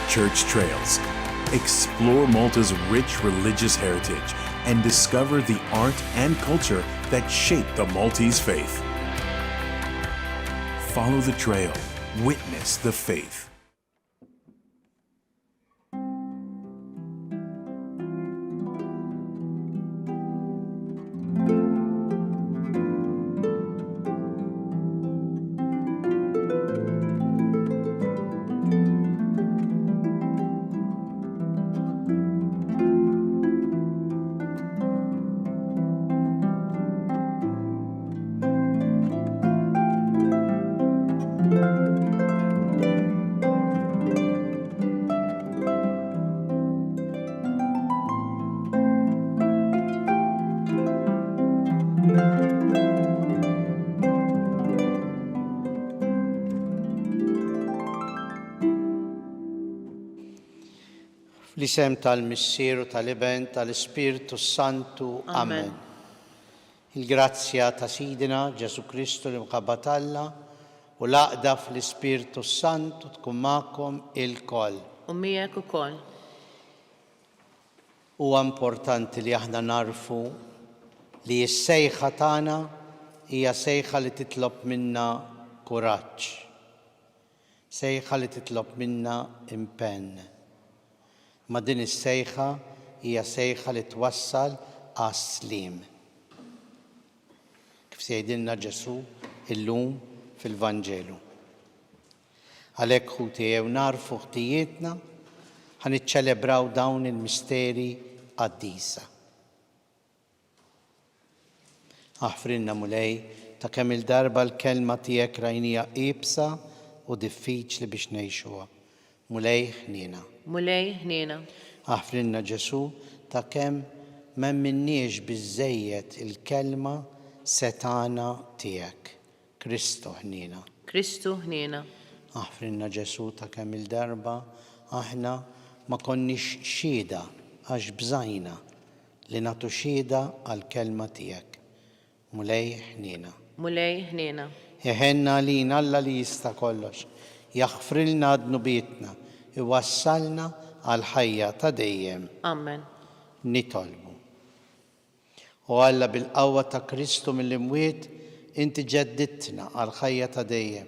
church trails. Explore Malta's rich religious heritage and discover the art and culture that shape the Maltese faith. Follow the trail. Witness the faith. L-isem tal-Missieru tal-Iben tal-Ispiritu Santu. Amen. Il-grazzja ta' Sidina Ġesu Kristu li mħabbatalla u l-aqda fl-Ispiritu Santu tkun magħkom il-koll. U miegħek ukoll. Huwa importanti li aħna narfu li s-sejħa tagħna hija sejħa li titlob minna kuraġġ. Sejħa li titlob minna impenn. Ma din is-sejħa hija sejħa li twassal għas-slim. Kif se jgħidilna Ġesu illum fil-Vanġelu. Għalhekk ħutijew narfu ħtijietna ħaniċċelebraw dawn il-misteri qaddisa. Aħfrinna mulej ta' kemm il-darba l-kelma tiegħek rajnija qiebsa u diffiċli biex ngħixuha. Mulej ħniena. Mulej ħniena. Aħfrinna Ġesu ta' kemm m'emminniex biżżejjed il-kelma setana tiegħek. Kristu ħniena. Kristu ħniena. Aħfrinna Ġesu ta' kemm il-darba aħna ma konniex xhieda għax bżajna li nagħtu xhieda għall-kelma tiegħek. Mulej ħniena. Mulej ħniena. Iħenna lina Alla li jista' kollox, jaħfrilna dnubietna, iwassalna għal ħajja ta' dejjem. Amen. Nitolbu. U Alla bil-qawwa ta' Kristu mill-imwiet inti ġeddidtna għal ħajja ta' dejjem.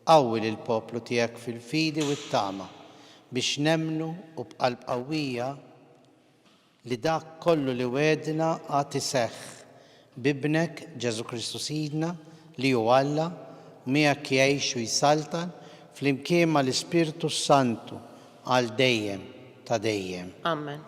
Qawwi lill-poplu tiegħek fil-fidi u t-tama biex nemmnu u b'qalb qawwija li dak kollu li wedna għad iseħħ bibnek Ġesu Kristu Sidna li hu Alla miegħek jgħix u jsaltan flimkien mal-Ispiritu Santu għal dejjem ta' dejjem. Amen.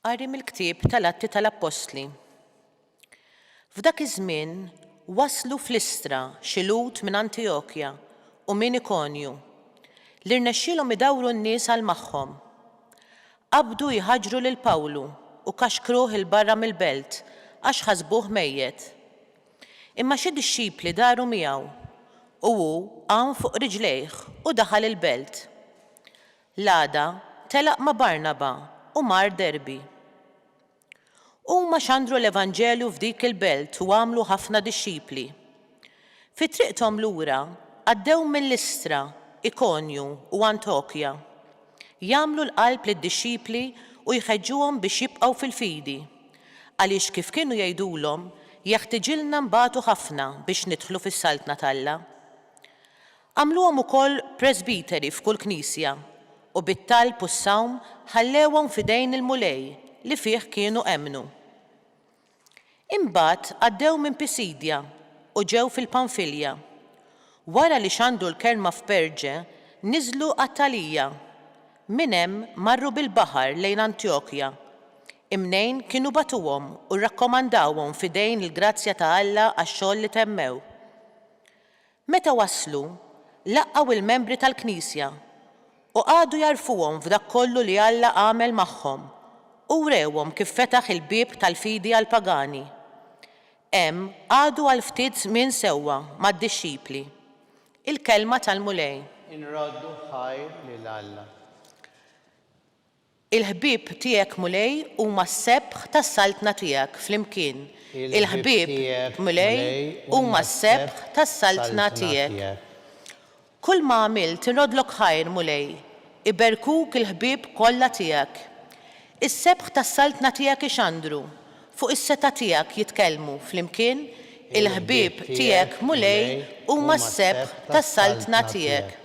Qari mill-ktieb tal-Atti tal-Apostli. F'dak iż-żmien waslu fl-Istra xi lut minn Antiokkja u minn Ikonju li rnexxielhom idawru n-nies għal magħhom. Qabdu jħaġġru lil Pawlu u kaxkruh il barra mill-belt għax ħasbuh mejjed. Imma xi dixxipli daru miegħu u hu qam fuq riġlejh u daħal il-belt. L-għada telaq ma' Barnaba u mar Derbi. Huma xandru l-Evanġelju f'dik il-belt u għamlu ħafna dixxipli. Fi triqthom lura għaddew mill-Istra, Ikonju u Antokja. Jagħmlu l-qalb lid-dixxipli u jħeġġuhom biex jibqgħu fil-fidi. Għaliex kif kienu jgħidulhom jeħtieġilna nbagħtu ħafna biex nidħlu fis-saltna tal-Alla. Għamluhom ukoll presbiteri f'kull knisja u bit-talb u s-sawm ħallewhom f'idejn il-mulej li fih kienu emnu. Imbagħad għaddew minn Pisidja u ġew fil-Panfilja. Wara li xandu l-kelma f'Perġe, niżlu għat-Talija. Minn hemm marru bil-baħar lejn Antjokkja. Imnejn kienu batuhom u rrakkomandawhom f'idejn il-grazzja ta' Alla għax-xogħol li temmew. Meta waslu, laqgħu il-membri tal-Knisja u għadu jarfuhom f'dak kollu li Alla għamel magħhom u rewhom kif fetaħ il-bieb tal-fidi għall-pagani. Għadu għal ftit żmien sewwa mad-dixxipli. Il-kelma tal-mulej. inroddu ħajr lil Alla. Il-ħbieb tiegħek mulej huma s-sebħ tas-saltna tiegħek flimkien. Il-ħbieb mulej huma s-sebħ tas-saltna tiegħek. Kull ma għamilt inrodlok ħajr mulej, iberkuk il-ħbieb kollha tiegħek. Is-sebħ tas-saltna tiegħek ixandru, fuq is-seta tiegħek jitkellmu flimkien, il-ħbieb tiegħek mulej huma s-sebħ tas-saltna tiegħek.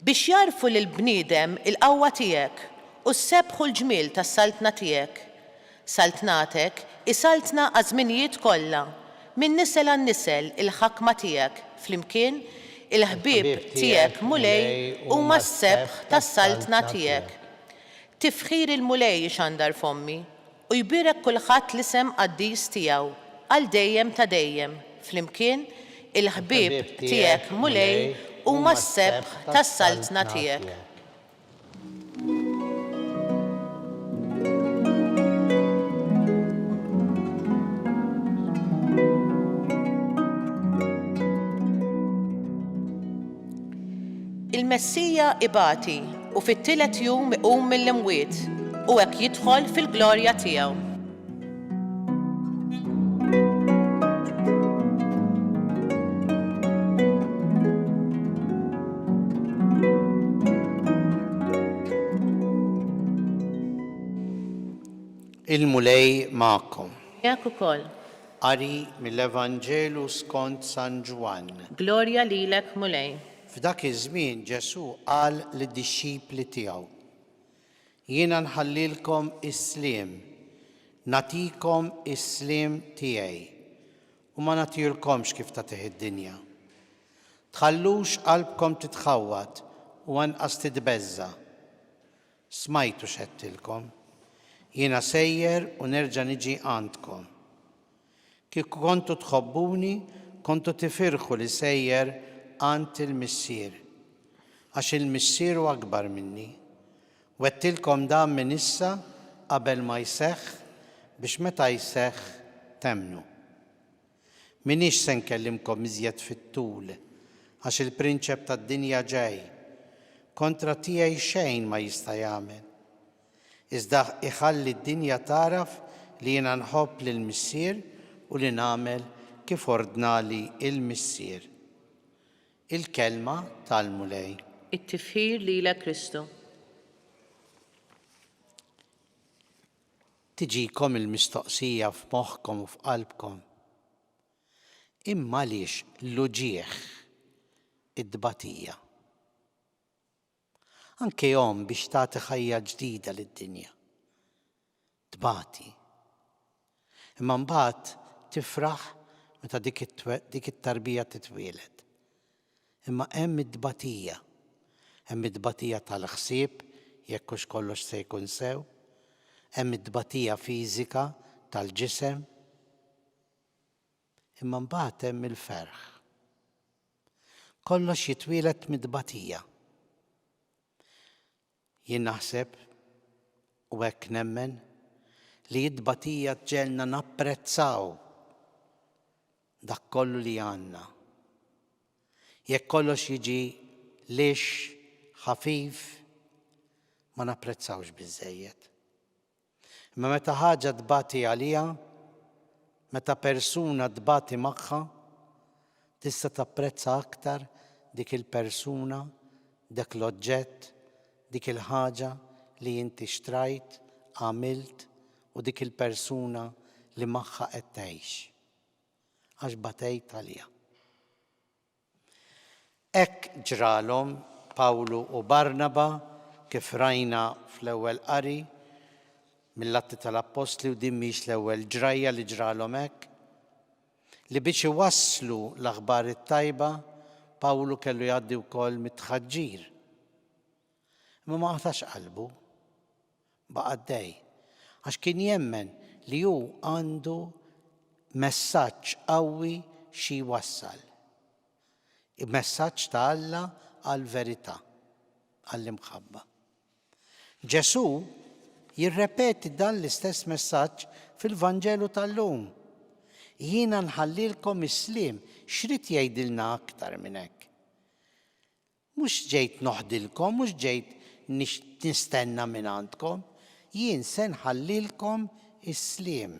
Biex jarfu lil bniedem il-qawwa tiegħek u s-sebħu l-ġmiel tas-saltna tiegħek. Saltnatek isaltna għażminijiet kollha, minn nisel għan nisel il-ħakma tiegħek flimkien, il-ħbieb tiegħek mulej huma s-sebħ tas-saltna tiegħek. Tifħir il-mulej xandar fommi u jbirek kulħadd l-isem qaddis tiegħu għal dejjem ta' dejjem flimkien, il-ħbieb tiegħek mulej huma s-sebħ tas-saltna tiegħek. Il-Messija ibati u fit-tielet jum iqum mill-imwiet u hekk jidħol fil-glorja tiegħu. Il-mulej magħkom. Jekk ukoll. Qari mill-Evanġelu skont San Ġwan. Glorja lilek mulej. F'dak iż-żmien Ġesu qal lid-dixxipli tiegħu: Jiena nħallilkom is-sliem, nagħtikom is-sliem tiegħi u ma nagħtilkomx kif tagħtih id-dinja. Tħallux qalbkom titħawwad u anqas titbeżza. Smajtu x'għedtilkom. Jiena sejjer u nerġa' niġi għandkom. Kieku kontu tħobbuni, kontu tifirħu li sejjer għand il-missier, għax il-missier huwa akbar minni. Wettilkom dan minn issa qabel ma jseħħ biex meta jseħħ temnu. Minix se nkellimkom iżjed fit-tul, għax il-prinċep tad-dinja ġej, kontra tiegħi xejn ma jista' jagħmel. Iżda iħalli d-dinja taraf li jiena nħobb lill-missier u li nagħmel kif ordnali il-missier. Il-kelma tal-mulej. It-tifħir lilek Kristu. Tiġikom il-mistoqsija f'moħħkom u f'qalbkom. Imma għaliex l-uġieħ id-dbatija. Anke jom biex tagħti ħajja ġdida lid-dinja. Tbati. Imma mbagħad tifraħ meta dik it-tarbija titwieled. Imma hemm id-dbatija. Hemm id-dbatija tal-ħsieb jekk hux kollox se jkun sew. Hemm id-dbatija fiżika tal-ġisem. Imma mbagħad hemm il-ferħ. Kollox jitwieled mid-dbatija. Jien naħseb u hekk nemmen li d-dbatija ġelna napprezzaw dak kollu li għandna. Jekk kollox jiġi lix, ħafif, ma napprezzawx biżżejjed. Imma meta ħaġa tbati għalija, meta persuna tbati magħha, tista' tapprezza aktar dik il-persuna, dak l-oġġett, dik il-ħaġa li inti xtrajt, għamilt u dik il-persuna li magħha qed tgħix. Għax batejt għalija. Hekk ġralhom Pawlu u Barnaba kif rajna fl-ewwel qari mill-Atti tal-Apostli u din mhix l-ewwel ġrajja li ġralhom hekk. Li biex iwasslu l-aħbar it-tajba Pawlu kellu jgħaddi wkoll mit-tħaġġir. Imma ma qatax qalbu, baqa' għaddej, għax kien jemmen li hu għandu messaġġ qawwi xi jwassal. Il-messaġġ ta' Alla għall-verità, għall-imħabba. Ġesu jirrepeti dan l-istess messaġġ fil-Vanġelu tal-lum. Jiena nħallilkom is-sliem, x'rid jgħidilna aktar minn hekk? mhux ġejt noħdilkom, mhux ġejt nistenna minn għandkom, jien se nħallilkom is-sliem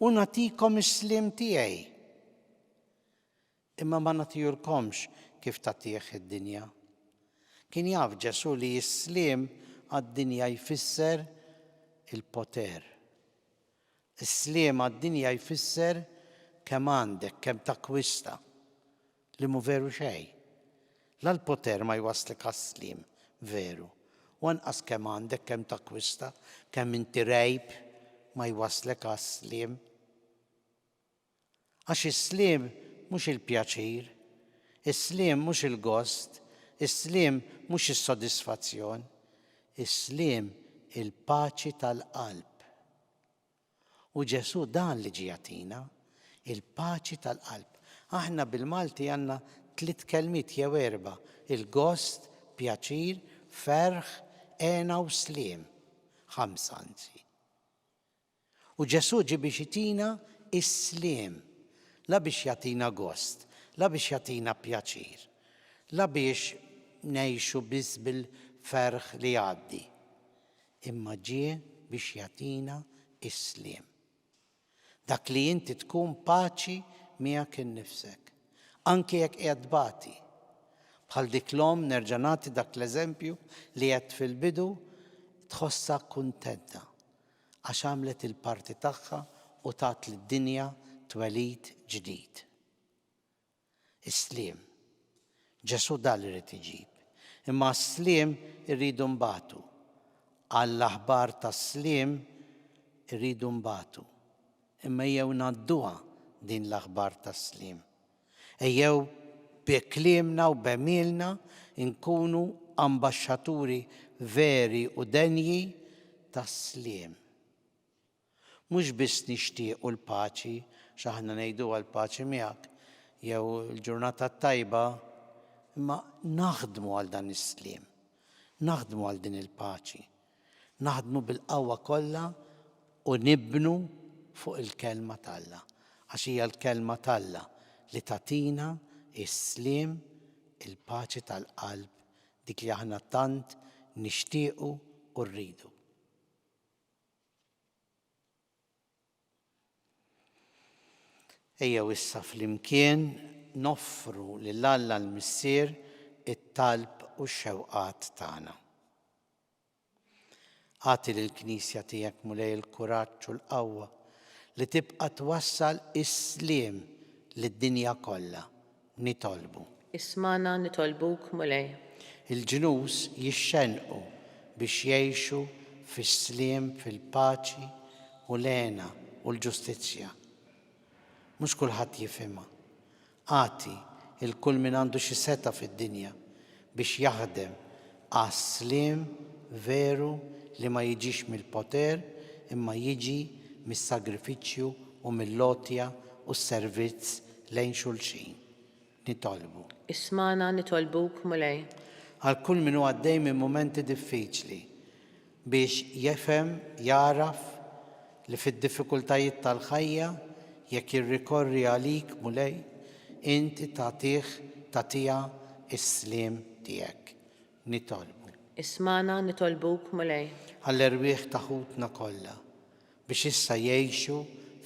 u nagħtikom is-sliem tiegħi. Imma ma nagħtihulkomx kif tagħtih id-dinja. Kien jaf Ġesu li s-sliem għad-dinja jfisser il-poter. Is-sliem għad-dinja jfisser kemm għandek, kemm takkwista li mu veru xejn. La l-poter ma jwaslek għas-sliem veru. U anqas kemm għandek, kemm takkwista, kemm inti rejb ma jwaslek għas-sliem. Għax is-sliem mhux il-pjaċir, is-sliem mhux il-gost, is-sliem mhux is-sodisfazzjon, is-sliem il-paċi tal-qalb. U Ġesu dan li ġie jagħtina, il-paċi tal-qalb. Aħna bil-Malti għandna 3 kelmiet jew 4, il-gost, pjaċir, ferħ, għena u sliem. 5 anzi. U Ġesu ġie biex jagħtina is-sliem, la biex jagħtina gost, la biex jagħtina pjaċir, la biex ngħixu biss bil-ferħ li għaddi, imma ġie biex jagħtina is-sliem. Dak li inti tkun paċi miegħek innifsek, anke jekk qiegħed tbati. Bħal dik l-om nerġa' nagħti dak l-eżempju li qed fil-bidu tħossha kuntenta għax għamlet il-parti tagħha u tat lid-dinja twelid ġdid. Is-sliem. Ġesu dal irid iġib. Imma s-sliem irridu nbatu. Għall-aħbar tas-sliem irridu nbatu. Imma jew ngħadduha din l-aħbar tas-sliem. Ejjew bekliemna u bemilna nkunu ambaxxaturi veri u denji tas-sliem. Mhux biss nixtiequ l-paċi, x'aħna ngħiduha l-paċi miegħek, jew il-ġurnata tajba, imma naħdmu għal dan is-sliem, naħdmu għal din il-paċi, naħdmu bil-qawwa kollha u nibnu fuq il-kelma tal-Alla, għax hija l-kelma tal-Alla li tagħtina is-sliem, il-paċi tal-qalb, dik li aħna tant nixtiequ u rridu. Ejjew issa flimkien noffru lil Alla l-Missier it-talb u x-xewqat tagħna. Għati lill-Knisja tiegħek mulej il-kuraġġ u l-qawwa li tibqa' twassal is-sliem lid-dinja kollha. Nitolbu. Ismana nitolbuk mulej. Il-ġnus jixxenqu biex jgħixu fis-sliem, fil-paċi u l-għena u l-ġustizzja. Mhux kulħadd jifhimha. Għati il-kull min għandu xi seta fid-dinja biex jaħdem għas-sliem veru li ma jiġix mill-poter imma jiġi mis-sagrifiċċju u mill-lotja u s-servizz lejn xulxin. Nitolbu. Ismana nitolbuk mulej. Għal kull min huwa għaddej minn mumenti diffiċli biex jefhem, jaraf li fid-diffikultajiet tal-ħajja jekk jirrikorri għalik mulej, inti tagħtiha is-sliem tiegħek. Nitolbu. Ismana nitolbuk mulej. Għall-erwieħ ta' ħutna kollha biex issa jgħixu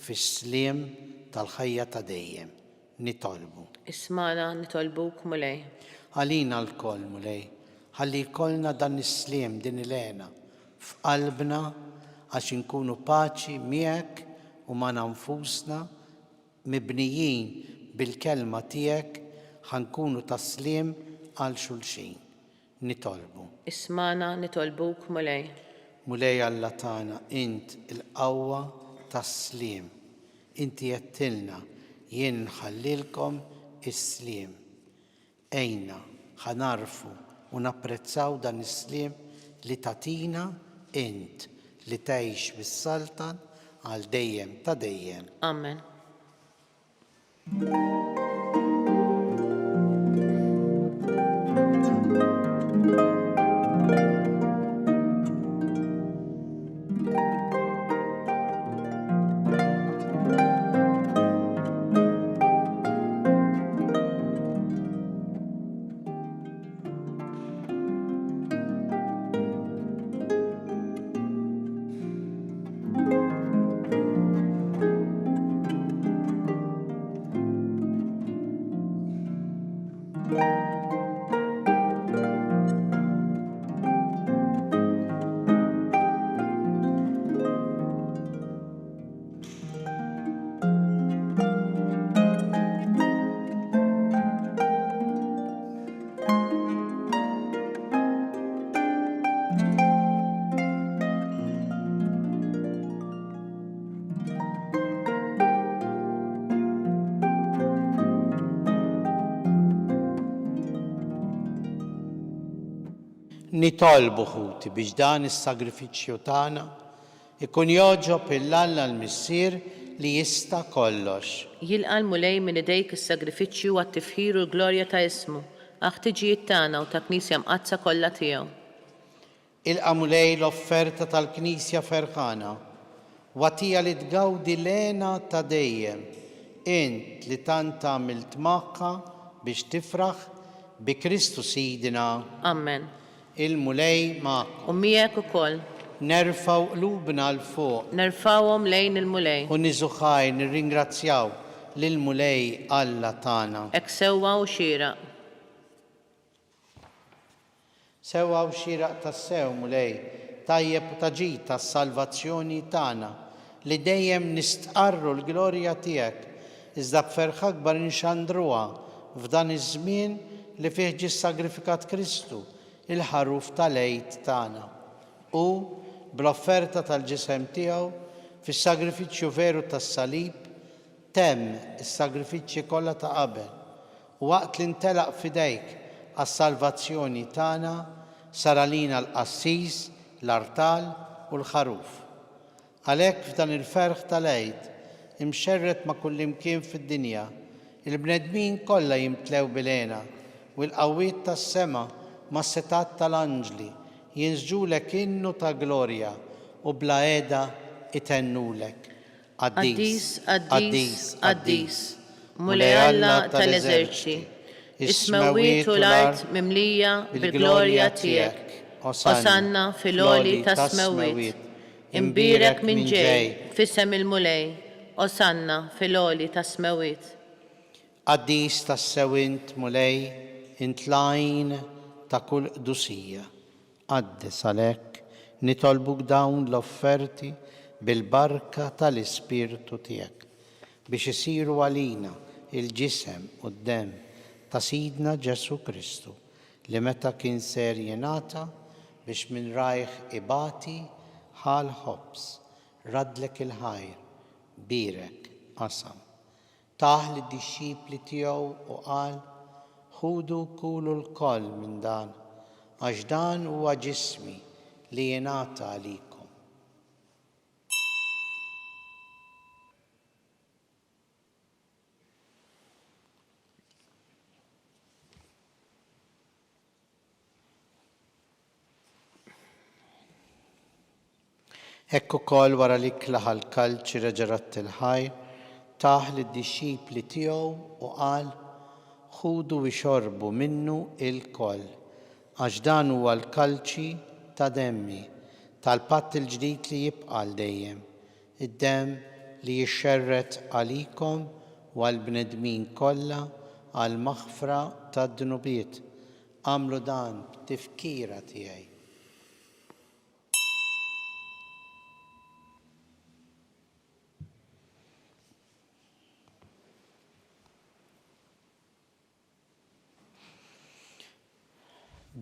fis-sliem tal-ħajja ta' dejjem. Nitolbu. Ismana nitolbuk mulej. Għalina l-koll mulej, ħalli jkollna dan is-sliem din il-għena f'qalbna għax inkunu paċi miegħek u ma' nfusna mibnijin bil-kelma tiegħek ħankunu tas-sliem għal xulxin. Nitolbu. Ismana nitolbuk mulej. Mulej Alla tagħna int il-qawwa tas-sliem. Inti jettilna jien nħallilkom is-sliem. Ejna ħanarfu u napprezzaw dan is-sliem li tagħtina int li tgħix bis-Saltan għal dejjem ta' dejjem. Amen. Nitolbu ħuti biex dan is-sagrifiċċju tagħna ikun joġob il-Alla l-Missier li jista' kollox. Jilqa' l-mulej minn idejk is-sagrifiċċju għat-tifħir u l-glorja ta' ismu, ħtiġijiet tagħna u ta' Knisja mqazza kollha tiegħu. Ilqa' mulej l-offerta tal-Knisja ferħana watija li tgawdi lena ta' dejjem int li tant għamilt magħha biex tifraħ bi Kristu Sidina. Amen. Il-mulej ma' U miegħek ukoll nerfaw qlubna l fuq nerfawhom lejn il-mulej. u niżuħaj nirringrazzjaw lill-mulej Alla tagħna. Hekk sewwa u xieraq. Sewwa u xieraq tas-sew mulej tajjeb u taġid tas-salvazzjoni tagħna li dejjem nistqarru l-glorja tiegħek iżda b'ferħ akbar nxandruha f'dan iż-żmien li fih ġie sagrifikat Kristu il-ħaruf tal-għid tagħna. U bl-offerta tal-ġisem tiegħu fis-sagrifiċċju veru tas-salib temm is-sagrifiċċji kollha ta' qabel u waqt li ntelaq f'idejk għas-salvazzjoni tagħna sar għalina l-qassis, l-artal u l-ħaruf. Għalhekk f'dan il-ferħ tal-għid imxerret ma' kullimkien fid-dinja il-bnedmin kollha jimtlew bil-għena u l-qawwiet tas-sema mas-setat tal-anġli jinsġulek innu ta' glorja u bla qiegħda itennulek. Qaddis, qaddis, qaddis, mulej Alla tal-eżerċiti, is-smawiet u l-art mimlija bil-glorja tiegħek. Osanna fil-għoli tas-smawiet, imbirek minn ġej f'isem il-mulej. Osanna fil-għoli tas-smawiet. Qaddis tas-sewint mulej intlajn ta' kull qdusija. Qaddes għalhekk nitolbuk dawn l-offerti bil-barka tal-Ispirtu tiegħek biex isiru għalina il-ġisem u d-dem ta' Sidna Ġesu Kristu li meta kien ser jingħata biex minn rajh ibati ħal ħobs radlek il-ħajr birek qasam. Taħ lid-dixxipli tiegħu u qal ħudu kulu l-koll minn dan għax dan huwa ġismi li jingħata għalikom. Hekk ukoll wara li klaħa l-kalċ reġarat il-ħajr taħ lid-dixxipli tiegħu u qal ħudu u xorbu minnu il-koll għax dan huwa l-kalċi ta' demmi tal-patt il-ġdid li jibqa' dejjem, id-demm li jixxerret għalikom u għall-bnedmin kollha għal maħfra tad-dunubiet. Għamlu dan b'tifkira tiegħi.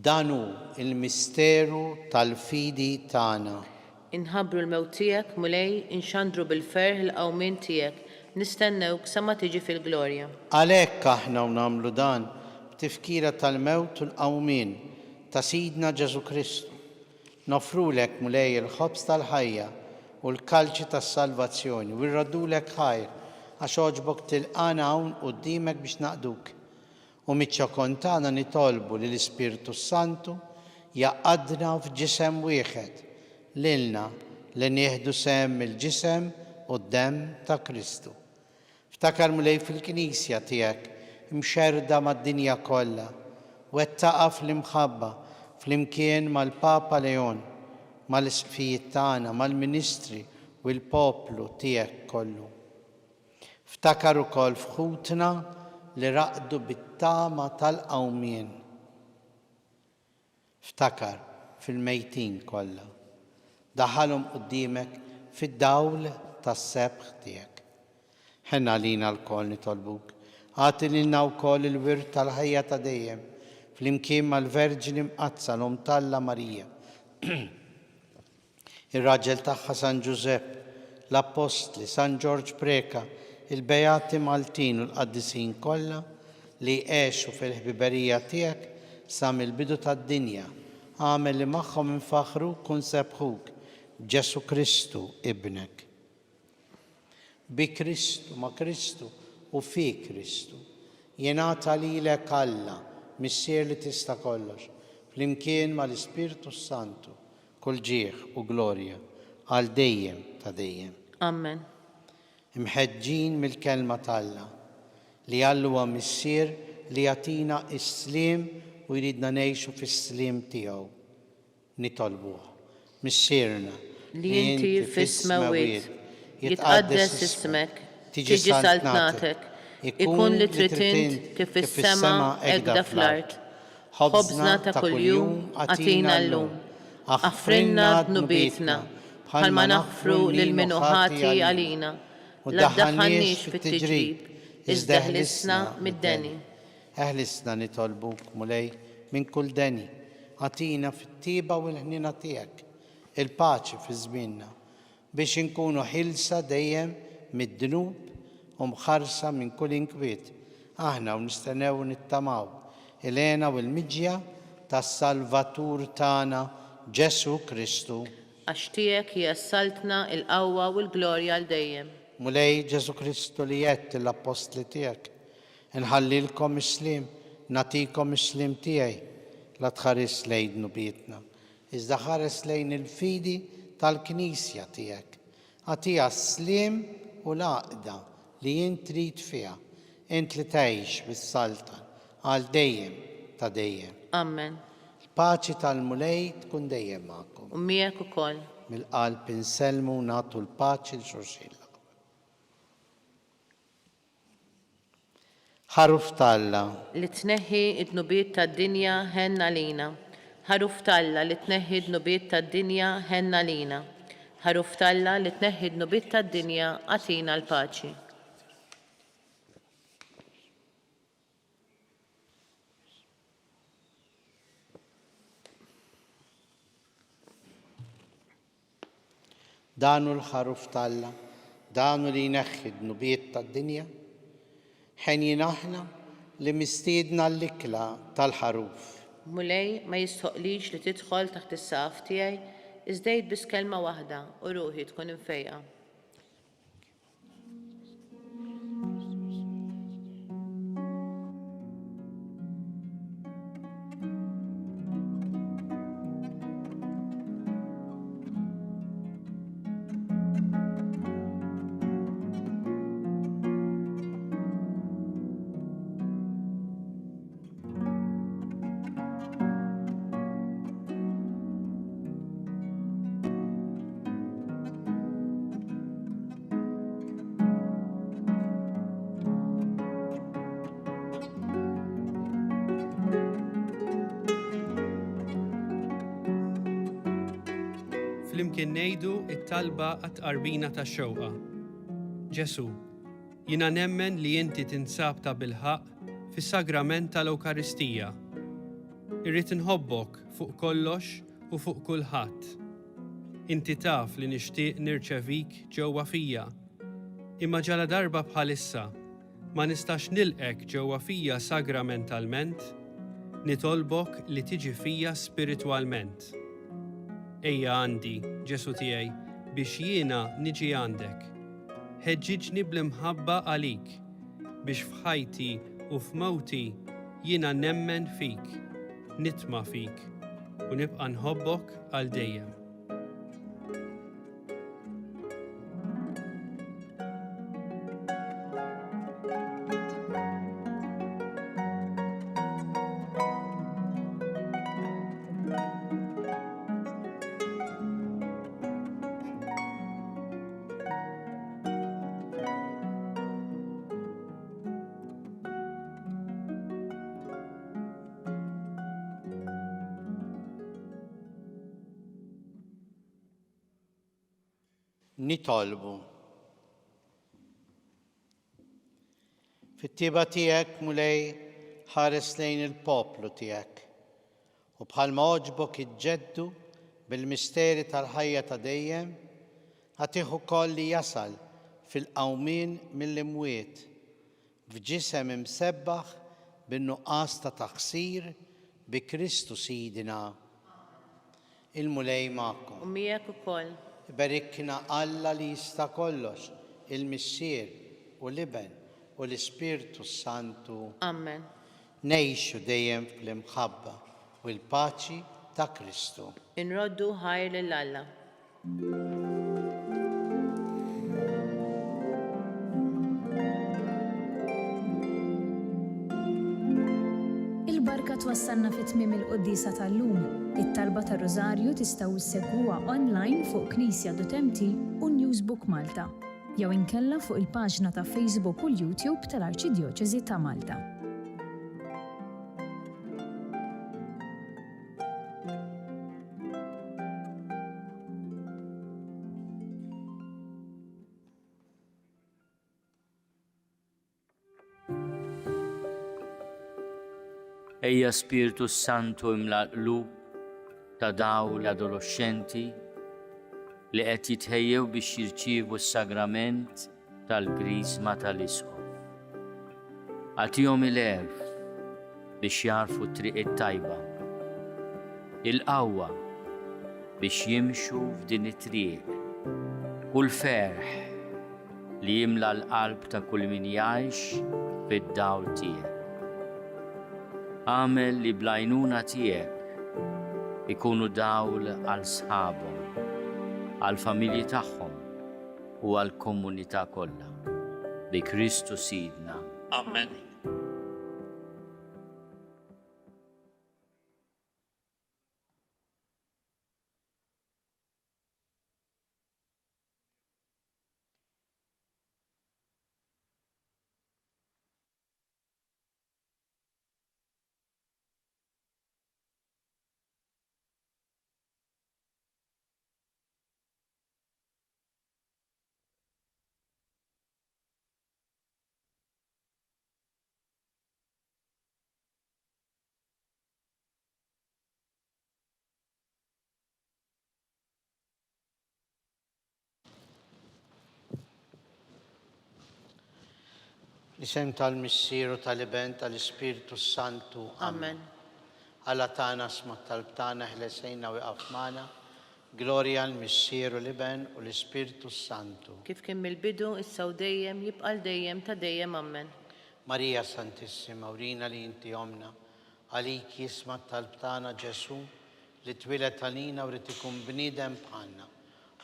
Danu il-misteru tal-fidi tagħna. Inħabbru l-mewt tiegħek mulej inxandru bil-ferħ il-qawmien tiegħek, nistennewk sa ma tiġi fil-glorja. Għalhekk aħna nagħmlu dan b'tifkira tal-mewt u l-qawmien ta' Sidna Ġesu Kristu. Nofrulek mulej il-ħobs tal-ħajja u l-kalċi tas-salvazzjoni u rradulek ħajr għax oġbok tilqana hawn quddiemek biex naqduk. U miċ-ċokon tagħna nitolbu li l-Ispirtu Santu jaqgħadna f'ġisem wieħed lilna li nieħdu sehem il-ġisem u d-demm ta' Kristu. Ftakar mulej fil-Knisja tiegħek imxerda mad-dinja kollha u wettaqa fl-imħabba flimkien mal-Papa Leon, mal-isqfijiet tagħna, mal-ministri u l-poplu tiegħek kollu. Ftakar ukoll f'ħutna li raqdu bit-tama tal-qawmien. Ftakar fil-mejtin kollha. Daħalhom quddiemek fid-dawl tas-sebħ tiegħek. Ħenna għalina l-koll nitolbuk. Għati lilna wkoll il-wirt tal-ħajja ta' dejjem flimkien mal-Verġini mqazza l-Om Talla Marija. Ir-raġel tagħha San Giuseppe, l-Apostli, San George Preka, il-Bejati Maltin u l-Qaddisin kollha li jgħexu fil-ħbiberija tiegħek sa mill-bidu tad-dinja اعمل لمخهم من فخروك كن سبخوك جسو كريستو ابنك بكريستو ما كريستو وفي كريستو ينعطى لي لك الله مسير اللي تستقلش فلمكين مع الاسبيرتو سانتو كل جيخ وغلوريا على ديم تديم Amen. محجين من الكلمة الله ليالوا مسير ليعطينا السلام ويريدنا نعيشوا في السلام تيعو نطلبوه مسيرنا لينتي في السماوات يتقدس اسمك تيجي سلطنتك يكون لترتنت كيف السما اجدا في الارض خبزنا كل يوم اعطينا اللوم اغفرنا ذنوباتنا بحال ما نغفروا للمنوحاتي علينا لا تدخلنيش في التجريب ازدهلسنا من الدني أهلسنا نطلبوك مولاي من كل دني أعطينا في الطيبة والهنين أعطيك الباتش في زميننا باش نكونوا حلسة دايم من الذنوب ومخرسة من كل انكبيت احنا ونستناو ونتماو إلينا والمجيا تا السالفاتور تانا جسو كريستو اشتيك هي السلطنة القوة والجلوريا لديم مولاي جسو كريستو ليات الأبوستل تيك نحلي لكم سليم نعطيكم سليم تيعي لا تخرس لي ذنوبيتنا إذا خرس لين الفيدي تالكنيسيا تيعك أعطيها السليم والعقدة اللي انت تريد فيها انت اللي تعيش بالسلطة على دايم تدايم Amen. الباتشي المولاي تكون دايم معكم ومياك وكل من القلب نسلموا ونعطوا الباتشي لجورجيلا حرف تالا لتنهي ذنوبات الدنيا هن علينا حرف تالا لتنهي ذنوبات الدنيا هن علينا حرف تالا لتنهي ذنوبات الدنيا أعطينا الباتشي دانو الحرف تالا دانو اللي ينخد ذنوبات الدنيا حين نحن لمستيدنا اللكلة الحروف مولاي ما يستقليش لتدخل تحت السقف تيعي ازدايد بس كلمة واحدة وروحي تكون مفيقة فلمكن نيدو الطلبة اتقربينا تالشوقة جسو ينا نمن لي انتي تنسابتا بالحق في الساكرامنت تالأوكارستية irrit nħobbok fuq kollox u fuq kulħadd. Inti taf li nixtieq nirċevik ġewwa fija. Imma ġala darba bħalissa ma nistax nilqek ġewwa fija sagramentalment, nitolbok li tiġi fija spiritwalment. Ejja għandi, Ġesu tiegħi, biex jiena niġi għandek. Ħeġġiġni bl-imħabba għalik, biex f'ħajti u f'mewti jiena nemmen fik, nitma fik, u nibqa' nħobbok għal dejjem. نطالبه في التيبة تيك مولاي حارس لين البوبلو تيك وبحال ما عجبك يتجدوا بالمستير تالحية تديم هتيخو كل اللي يصل في القومين من الأموات في جسم مسبخ بالنقاص تقصير بكريستو سيدنا Il-mulej ma'kom. u miegħek ukoll. Ibarikna Alla li jista' kollox, il-Missier u l-Iben u l-Ispirtu Santu. Amen. Nejxu dejjem fl-imħabba u l-paċi ta' Kristu. Inroddu ħajr lil Alla. Il-barka twassalna fit-tmiem il-Quddisa tal-lum. It-talba tar-Rożarju tistgħu issegwuha online fuq Knisja.mt u Newsbook Malta. Jew inkella fuq il-paġna ta' Facebook u l-YouTube tal-Arċidjoċeżi ta' Malta. Ejja Spiritu Santu imla qlub ta' daw l-adolescenti li qed jitħejjew biex jirċievu s-sagrament tal-Krisma tal-Isqu. Għatihom il-għerf biex jarfu t-triq it-tajba, il-qawwa biex jimxu f'din it-triq u l-ferħ li jimla l-qalb ta' kull min jgħix fid-dawl tiegħek. Għamel li blajnuna tiegħek ikunu dawl għal sħabhom, għal familji tagħhom u għal komunità kollha. Bi Kristu Sidna. Amen. Isem tal-Missieru tal-Iben tal-Ispirtu Santu. Amen. Alla tana sma tal-btana ħlesejna u għafmana. Gloria l-Missieru l-Iben u l-Ispirtu Santu. Kif kien mill-bidu, issa u dejjem, jibqal dejjem ta' dejjem. Amen. Marija Santissima, urina li inti omna, għalik jisma tal-btana Ġesu, li twilet għalina u rritikun bnidem bħanna.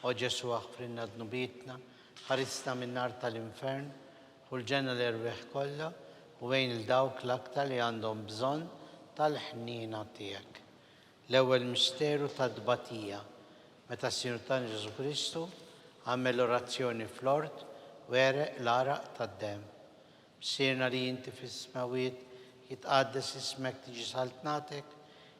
O Ġesu għafrinna dnubitna, ħarisna minnar tal-infern, u l-ġenna l-erweħ kollha u għejn il-dawk l-aktar li għandhom bżonn tal-ħnina tiegħek. L-ewwel misteru tad-dbatija, meta s-Sinjur tagħna Ġesu Kristu għamel l-orazzjoni fl-ort u għereq l-araq tad-dem. Sirna li inti fis-smawiet jitqaddes ismek tiġi saltnatek,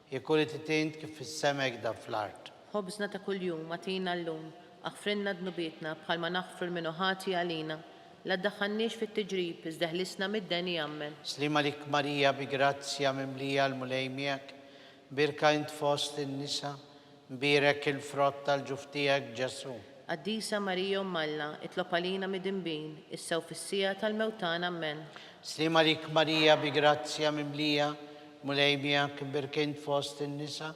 jekk titint kif fis-semek da fl-art. Ħobżna ta' kuljum atina llum, aħfrinna dnubietna bħalma naħfru l-minuħati għalina. La ddaħħalniex fit-tiġrib, iżda ħlisna mid-deni Amen. Slima lik Marija bi grazzja mimlija l-mulej miegħek, birka int fost in-nisa, mbirek il-frott tal-ġuf tiegħek Ġesu. Qaddisa Marija Alla, itlob għalina mid-inbin, issa u fis-sija tal-mewtan Amen. Slima lik Marija bi grazzja mimlija mulej miegħek, birka int fost in-nisa,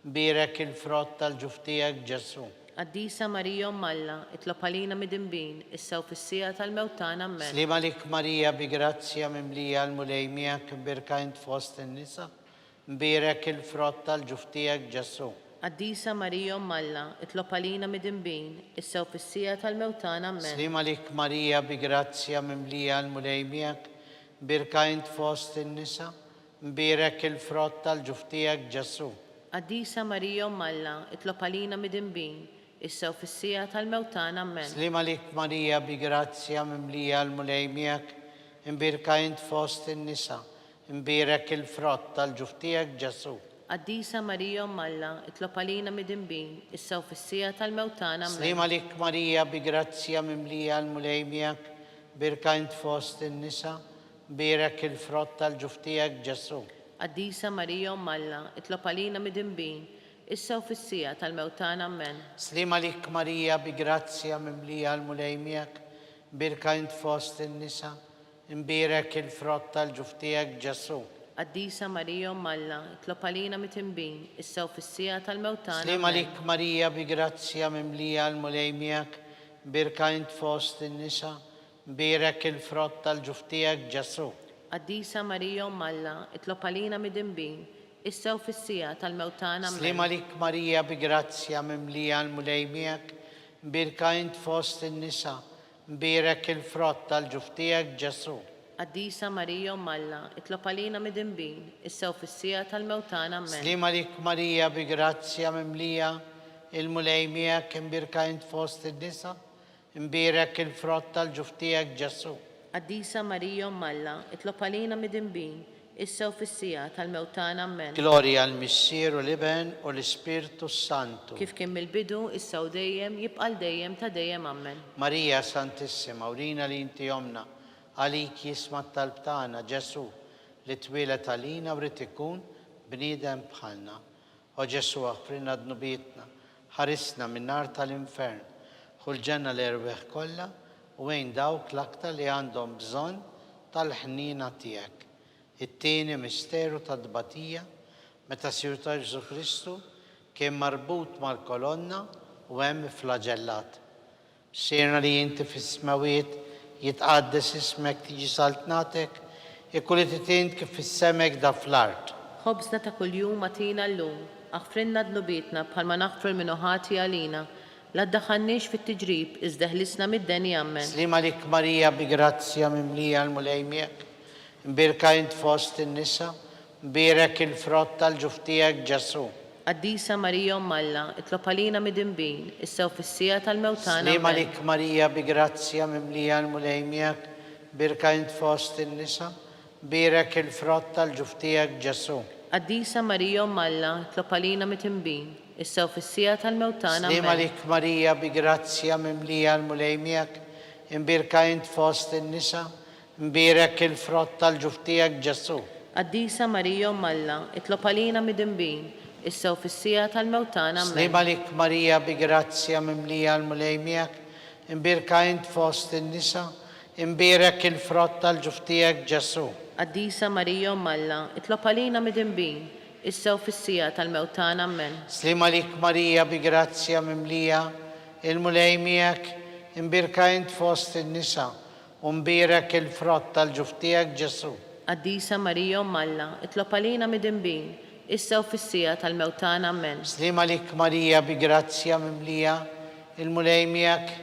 mbirek il-frott tal-ġuf tiegħek Ġesu. Qaddisa Marija Alla, itlob għalina mid-inbin, issa u fis-sija tal-mewtan Amen. Slima lik Marija bi grazzja mimlija l-mulej miegħek, birka int fost in-nisa, mbirek il-frott tal-ġuf tiegħek Ġesu. Qaddisa Marija Alla, itlob għalina mid-inbin, issa u fis-sija tal-mewtan Amen. Slima lik Marija bi grazzja mimlija l-mulej miegħek, birka int fost in-nisa, mbirek il-frott tal-ġuf tiegħek Ġesu. Qaddisa Marija Alla, itlob għalina mid-inbin, issa u fis-sija tal-mewtan Amen. Slima lik Marija bi grazzja mimlija l-mulej miegħek, imbirka int fost in-nisa, imbirek il-frott tal-ġuf tiegħek Ġesu. Qaddisa Marija Alla, itlob għalina mid-inbin, issa u fis-sija tal-mewtan Amen. Slima lik Marija bi grazzja mimlija l-mulej miegħek, birka int fost in-nisa, imbirek il-frott tal-ġuf tiegħek Ġesu. Qaddisa Marija Alla, itlob għalina mid-inbin, issa u fis-sija tal-mewtan Amen. Slima lik Marija bi grazzja mimlija l-mulej miegħek, birka int fost in-nisa, imbirek il-frott tal-ġuf tiegħek Ġesu. Qaddisa Marija Umm Alla, itlob għalina mit-tinbin, issa u fis-sija tal-mewt tagħna. Slima lik Marija bi grazzja mimlija l-mulej miegħek, birka int fost in-nisa, mbierek il-frott tal-ġuf tiegħek Ġesu. Qaddisa Marija Umm Alla, itlob għalina mit-tinbin, issa u fis-sija tal-mewt tagħna. Slima lik Marija bi grazzja mimlija l-mulej miegħek, birka int fost in-nisa, mbierek il-frott tal-ġuf tiegħek Ġesu. Qaddisa Marija Umm Alla, itlob għalina mit-tinbin, issa u fis-sija tal-mewt tagħna. Slima lik Marija bi grazzja mimlija il-mulej miegħek, imbirka int fost in-nisa, imbierek il-frott tal-ġuf tiegħek Ġesu. Qaddisa Marija Umm Alla, itlob għalina mit-tinbin, issa u fis-sija tal-mewt tagħna. Amen. Gloria al Missier u l-Iben u l-Ispirtu Santu. Kif kien mill-bidu, issa u dejjem, jibqa' dejjem ta' dejjem. Amen. Marija Santissima, urina li inti jomna, għalik jisma talb tagħna Ġesu li twilet għalina u rrid ikun bniedem bħalna. O Ġesu aħfrinna dnubietna, ħarisna min-nar tal-infern, ħulġenna l-erweħ kollha u għejn dawk l-aktar li għandhom bżonn tal-ħnina tiegħek. It-tieni misteru tad-dbatija meta Sirta Ġesu Kristu kien marbut mal-kolonna u hemm flagellat. Sirna li inti fis-smawiet jitqaddes ismek tiġi saltnatek, ikun li titint kif fis-semek da fl-art. Ħobżna ta' kuljum atina llum, aħfrinna dnubietna bħalma naħfru l-minuħati għalina, la ddaħħalniex fit-tiġrib iżda ħlisna mid-deni. Amen. Slima lik Marija bi grazzja mimlija l-mulej miegħek, imbirka int fost in-nisa, mbierek il-frott tal-ġuf tiegħek Ġesu. Qaddisa Marija Umm Alla, itlob għalina mit-tinbin, issa u fis-sija tal-mewt tagħna. Slima lik Marija bi grazzja mimlija l-mulej miegħek, birka int fost in-nisa, mbierek il-frott tal-ġuf tiegħek Ġesu. Qaddisa Marija Umm Alla, itlob għalina mit-tinbin, issa u fis-sija tal-mewt tagħna. Slima lik Marija bi grazzja mimlija l-mulej miegħek, imbirka int fost in-nisa, mbierek il-frott tal-ġuf tiegħek Ġesu. Qaddisa Marija Umm Alla, itlob għalina mit-tinbin, issa u fis-sija tal-mewt tagħna. Slima lik Marija bi grazzja mimlija l-mulej miegħek, imbirka int fost in-nisa, imbierek il-frott tal-ġuf tiegħek Ġesu. Qaddisa Marija Umm Alla, itlob għalina mit-tinbin, issa u fis-sija tal-mewt tagħna. Amen. Slima lik Marija bi grazzja mimlija il-mulej miegħek, imbirka int fost in-nisa, u mbierek il-frott tal-ġuf tiegħek Ġesu. Qaddisa Marija Umm Alla, itlob għalina mit-tinbin, issa u fis-sija tal-mewt tagħna. Amen. Slima lik Marija bi grazzja mimlija il-mulej miegħek,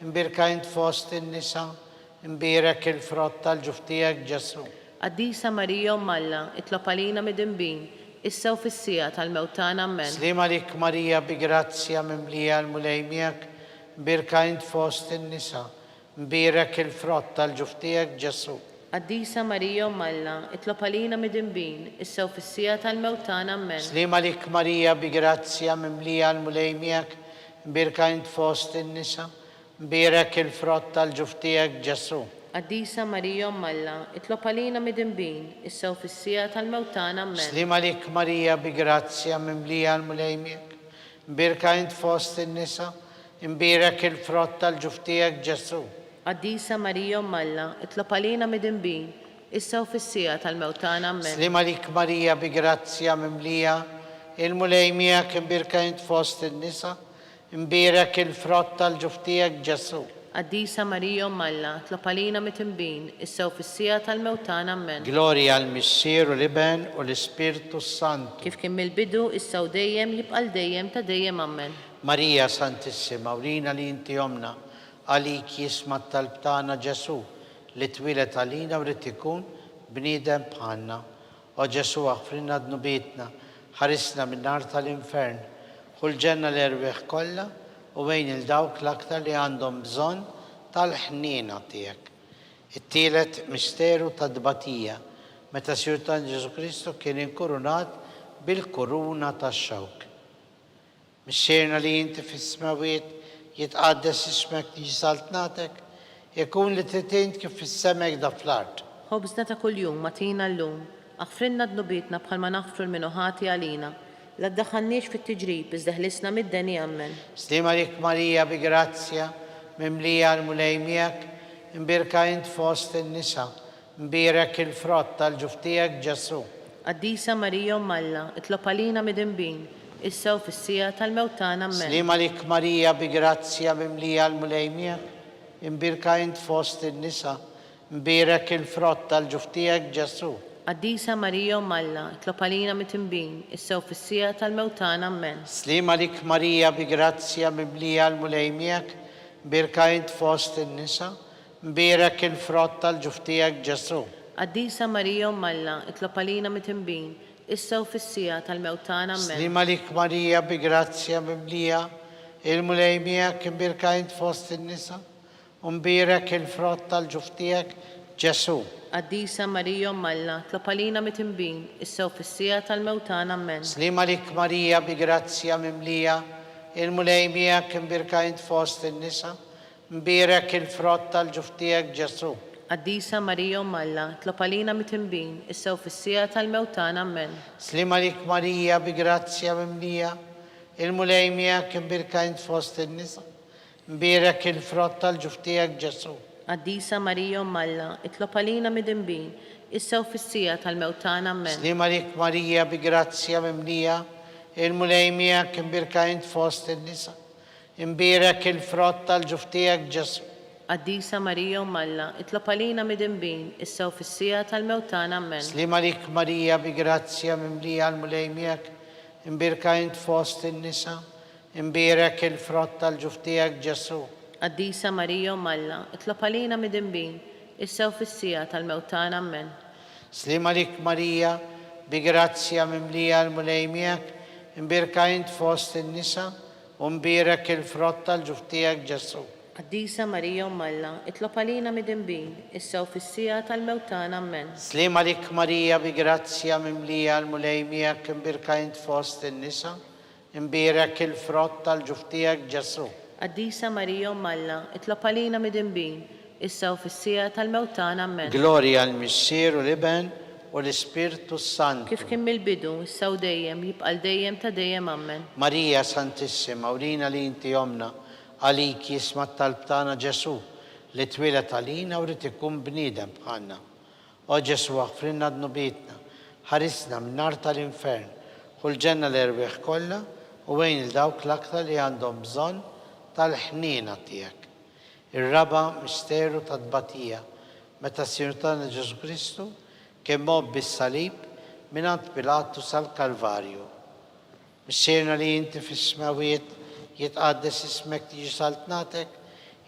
imbirka int fost in-nisa, imbierek il-frott tal-ġuf tiegħek Ġesu. Qaddisa Marija Umm Alla, itlob għalina mit-tinbin, issa u fis-sija tal-mewt tagħna. Amen. Slima lik Marija bi grazzja mimlija l-mulej miegħek, imbirka int fost in-nisa, imbierek il-frott tal-ġuf tiegħek Ġesu. Qaddisa Marija Umm Alla, itlob għalina mit-tinbin, issa u fis-sija tal-mewt tagħna. Amen. Slima lik Marija bi grazzja mimlija l-mulej miegħek, imbirka int fost in-nisa, imbierek il-frott tal-ġuf tiegħek Ġesu. Qaddisa Marija Umm Alla, itlob għalina mit-tinbin, issa u fis-sija tal-mewt tagħna. Amen. Slima lik Marija bi grazzja mimlija l-mulej miegħek, imbirka int fost in-nisa, imbierek il-frott tal-ġuf tiegħek Ġesu. Qaddisa Marija Umm Alla, itlob għalina mit-tinbin, issa u fis-sija tal-mewt tagħna. Amen. Slima lik Marija bi grazzja mimlija il-mulej miegħek, imbirka int fost in-nisa, imbierek il-frott tal-ġuf tiegħek Ġesu. Qaddisa Marija Umm Alla, itlob għalina mit-tinbin, issa u fis-sija tal-mewt tagħna. Amen. Gloria al Missier u l-Iben u l-Ispirtu Santu. Kif kien mill-bidu, issa u dejjem, jibqa' dejjem ta' dejjem. Amen. Marija Santissima, urina li inti jomna, għalik jisma talb tagħna Ġesu li twilet għalina u rrid ikun bniedem bħalna. O Ġesu aħfrinna dnubietna, ħarisna min-nar tal-infern, ħulġenna l-erweħ kollha u għejn il-dawk l-aktar li għandhom bżonn tal-ħnina tiegħek. It-tielet misteru tad-dbatija meta Sirta Ġesu Kristu kien inkurunat bil-kuruna tax-xewk. Missierna li inti fis-smawiet jitqaddes ismek tiġi saltnatek, ikun li titint kif fis-semek da fl-art. Ħobżna ta' kuljum atina llum, aħfrinna dnubietna bħalma naħfru l-minuħati għalina, la ddaħħalniex fit-tiġrib iżda ħlisna mid-deni. Amen. Slima lik Marija bi grazzja mimlija l-mulej miegħek, imbirka int fost in-nisa, mbierek il-frott tal-ġuf tiegħek Ġesu. Qaddisa Marija Malla, itlob għalina midinbin, issa u fis-sija tal-mewtana amen. Slima lik Marija bi grazzja mimlija l-mulejmija, imbirka int fost in-nisa, mbirek il-frott tal-ġuftijek Ġesu. Qaddisa Marija Malla, itlob għalina midinbin, issa u fis-sija tal-mewtana amen. Slima lik Marija bi grazzja mimlija l-mulejmija, imbirka int fost in-nisa, mbirek il-frott tal-ġuftijek Ġesu. Qaddisa Marija Malla, itlob għalina midinbin, issa u fis-sija tal-mewtana amen. Slima lik Marija bi grazzja mimlija, il-mulejmija imbirka int fost in-nisa, mbirek il-frott tal-ġuftijek Ġesu. Qaddisa Marija Malla, itlob għalina midinbin, issa u fis-sija tal-mewtana amen. Slima lik Marija bi grazzja mimlija, il-mulejmija imbirka int fost in-nisa, mbirek il-frott tal-ġuftijek Ġesu. Qaddisa Marija Malla, itlob għalina midinbin, issa u fis-sija tal-mewtana amen. Slima lik Marija bi grazzja mimlija, il-mulejmija imbirka int fost in-nisa, mbirek il-frott tal-ġuftijek Ġesu. Qaddisa Marija Malla, itlob għalina midinbin, issa u fis-sija tal-mewtana amen. Slima lik Marija bi grazzja mimlija, il-mulejmija imbirka int fost in-nisa, mbirek il-frott tal-ġuftijek Ġesu. Qaddisa Marija Malla, itlob għalina midinbin, issa u fis-sija tal-mewtana amen. Slima lik Marija bi grazzja mimlija l-mulejmija, imbirka int fost in-nisa, mbirek il-frott tal-ġuftijek Ġesu. Qaddisa Marija Malla, itlob għalina midinbin, issa u fis-sija tal-mewtana amen. Slima lik Marija bi grazzja mimlija l-mulejmija, imbirka int fost in-nisa, mbirek il-frott tal-ġuftijek Ġesu. Qaddisa Marija Malla, itlob għalina midinbin, issa u fis-sija tal-mewtana amen. Slima lik Marija bi grazzja mimlija l-mulejmija, imbirka int fost in-nisa, mbirek il-frott tal-ġuftijek Ġesu. Qaddisa Marija Malla, itlob għalina midinbin, issa u fis-sija tal-mewtana amen. Gloria al-Missier u l-Iben u l-Ispirtu Santu. Kif kien mill-bidu, issa u dejjem, jibqal dejjem ta' dejjem amen. Marija Santissima, urina li inti jomna, għalik jisma tal-btana Ġesu, li twilet għalina u rrit ikun bnidem bħanna. O Ġesu, għafrinna d-nubietna, ħarisna minnar tal-infern, u l-ġenna l-erbiħ kolla, u għajn il-dawk l-aktar li għandhom bżon tal-ħnina tijak. Ir-raba misteru ta' tbatija, meta s-sirtana Ġesu Kristu, kemmob bis-salib minant Pilatu sal-Kalvarju. Missirna li inti fis-smawiet jitqaddes ismek tiġi saltnatek,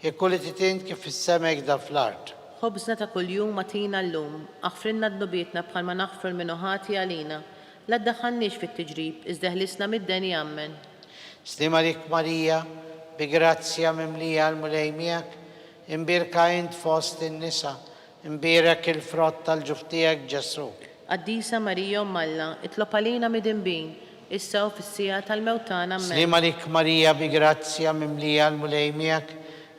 jekkulli titint kif is-semek da fl-art. Ħobżna ta' kuljum matina l-lum, aħfrinna d-nubietna bħalma naħfru l-minuħati għalina, la ddaħħalniex fit-tiġrib, iżdeħlisna mid-deni ammen. Slima lik Marija, bi grazzja mimlija l-mulejmijak, imbirka int fost in-nisa, imbirek il-frott tal-ġuftijek Ġesu. Qaddisa Marija Malla, itlob għalina midinbin, issa u fis-sija tal-mewtana amen. Slima lik Marija bi grazzja mimlija l-mulejmijak,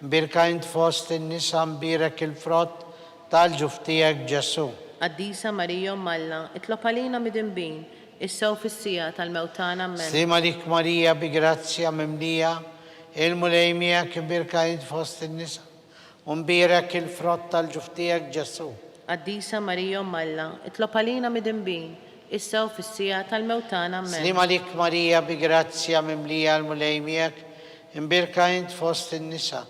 imbirka int fost in-nisa, imbirek il-frott tal-ġuftijek Ġesu. Qaddisa Marija Malla, itlob għalina midinbin, issa u fis-sija tal-mewtana amen. Slima lik Marija bi grazzja mimlija, il-mulejmijak imbirka int fost in-nisa, imbirek il-frott tal-ġuftijek Ġesu. Qaddisa Marija Malla, itlob għalina midinbin, issa u fis-sija tal-mewtana amen. Slima lik Marija bi grazzja mimlija l-mulejmijak, imbirka int fost in-nisa,